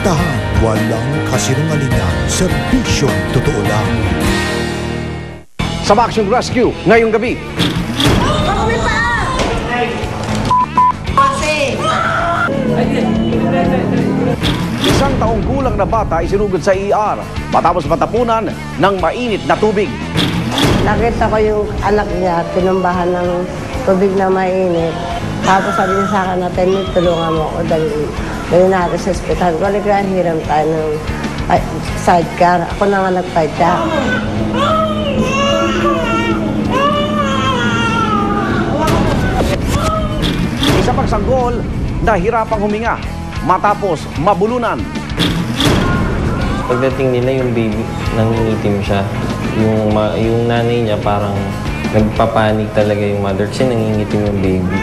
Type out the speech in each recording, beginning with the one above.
Tahan, walang kasinungalingan, serbisyong totoo lang. Sa Action Rescue, ngayong gabi. Pauwi pa! Kasi! Isang taong gulang na bata isinugod sa ER matapos matapunan ng mainit na tubig. Nakita ko yung anak niya, tinumbahan ng tubig na mainit. Tapos sabi niya sa akin na, tulungan mo ako dali natin sa ospital. Kung kaya hiram tayo ng sidecar, ako na nga nagpadyak. Isa pang sanggol, nahirapang huminga matapos mabulunan. Pagdating nila yung baby, nangingitim siya. Yung nanay niya parang nagpapanik talaga yung mother kasi nangingitim yung baby.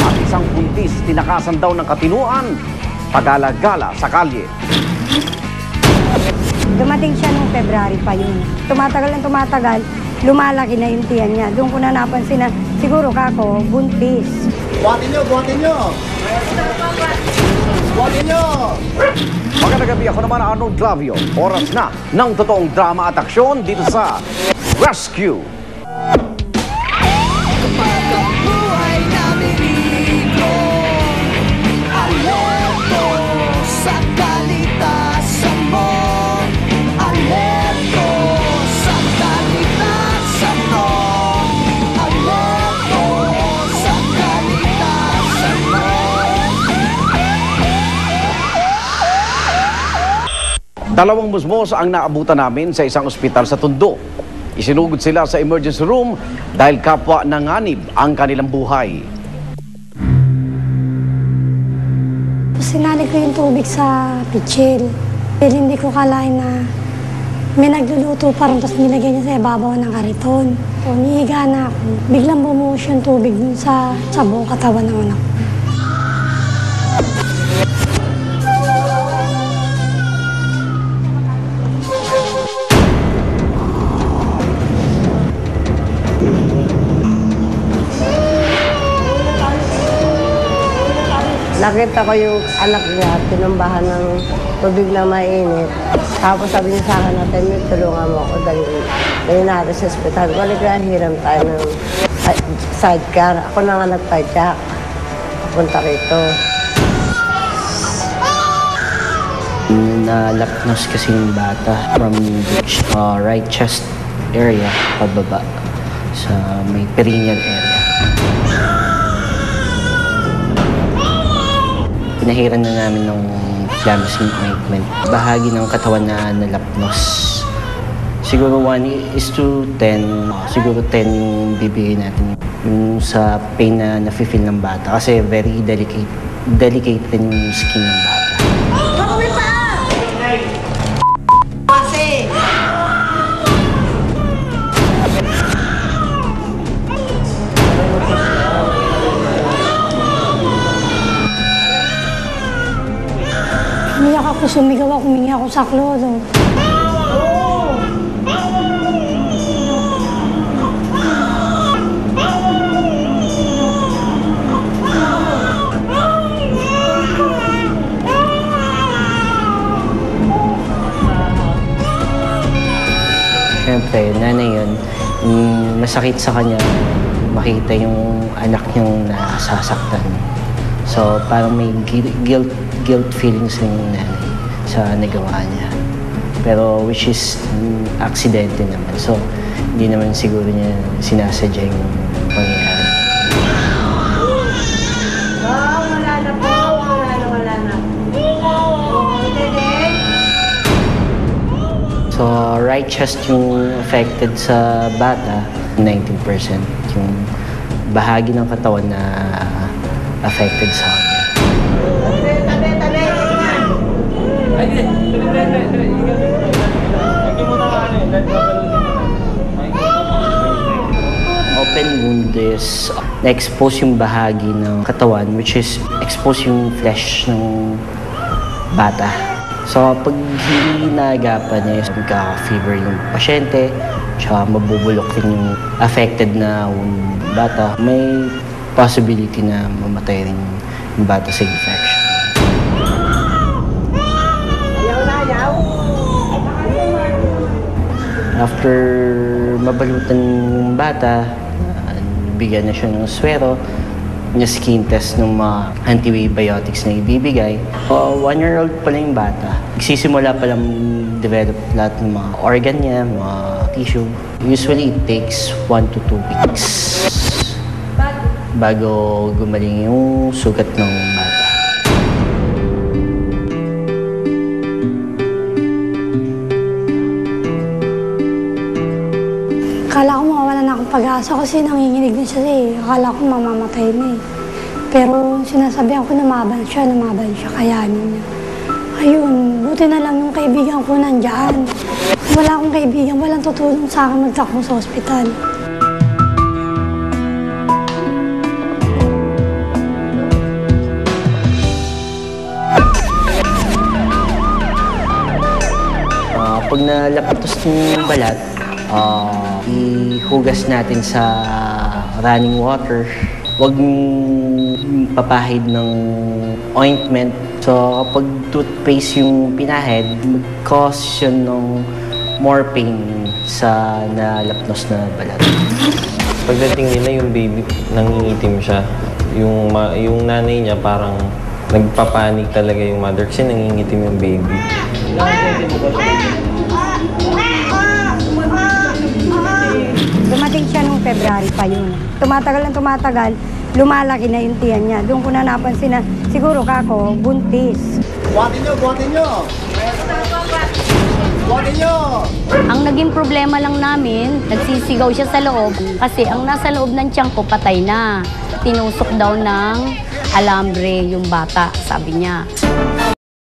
At isang buntis tinakasan daw ng katinuan, pagala-gala sa kalye. Dumating siya nung February pa yun. Tumatagal, lumalaki na yung tiyan niya. Doon ko na napansin na siguro kako, buntis. Buhatin nyo! Buhatin nyo! Buhatin nyo! Magandang gabi, ako naman Arnold Clavio. Oras na ng totoong drama at aksyon dito sa Rescue. Dalawang musmos ang naabutan namin sa isang ospital sa Tondo. Isinugod sila sa emergency room dahil kapwa nanganib ang kanilang buhay. Sinali ko yung tubig sa pitsil. Dahil hindi ko kalain na may nagluluto parang tapos nilagay niya sa ibabaw ng kariton. So, nihiga na ako. Biglang bumuhos yung tubig dun sa buong katawan ng anak ko. Nakita ko yung anak niya, tinumbahan ng tubig na mainit. Tapos sabi niya sa akin na, tulungan mo ako dali natin sa ospital. Kung kaya hiram tayo ng sidecar, ako na nga nagpadyak. Punta rito. Nalapnos kasi yung bata from right chest area pababa sa may perineal area. Pinahiran na namin ng Flamicin ointment. Bahagi ng katawan na nalapnos. Siguro 1:10. Siguro 10 yung bibigay natin. Yung sa pain na nafe-feel ng bata. Kasi very delicate din yung skin ng bata. Pauwi pa! Kasi! Umiyak ako, sumigaw ako, humingi ako sa klodo. Siyempre, nanay yun, masakit sa kanya makita yung anak niyang nasasaktan. So, parang may guilt feelings rin yung nanay sa nagawa niya. Pero which is aksidente naman. So, hindi naman siguro niya sinasadya yung pangyayari. Wala na po. Wala na. So, right chest yung affected sa bata, 19%. Yung bahagi ng katawan na affected sa kanya. Open wound is na-expose yung bahagi ng katawan, which is expose yung flesh ng bata. So, pag hindi naagapan niya, magkaka-fever yung pasyente, tsaka mabubulok din yung affected na bata. May possibility na mamatay rin yung bata sa infection. After mabalutan yung bata, bigyan na siya ng swero, niya skin test ng mga antibiotics na ibibigay. 1-year-old pa lang yung bata. Nagsisimula pa lang develop lahat ng mga organ niya, mga tissue. Usually, it takes 1 to 2 weeks bago gumaling yung sugat ng bata. Akala ko mawawala na akong pag-asa kasi nanginginig na siya eh. Akala ko mamamatay na eh. Pero sinasabihan ko lumaban siya, kayanin niya. Ayun, buti na lang yung kaibigan ko nandyan. Wala akong kaibigan, walang tutulong sa akin magtakbo sa ospital. Pag nalapatos yung balat, ihugas natin sa running water. Huwag papahid ng ointment. So kapag toothpaste yung pinahid, mag-cause yun ng more pain sa nalapnos na balat. Pagdating nila yung baby, nangingitim siya. Yung nanay niya parang nagpapanik talaga yung mother kasi nangingitim yung baby. Dumating siya nung February pa yun. Tumatagal, lumalaki na yung tiyan niya. Doon ko na napansin na siguro kako, buntis. Buhatin nyo, buhatin nyo! Buhatin nyo! Ang naging problema lang namin, nagsisigaw siya sa loob kasi ang nasa loob ng tiyan ko patay na. Tinusok daw ng alambre yung bata, sabi niya.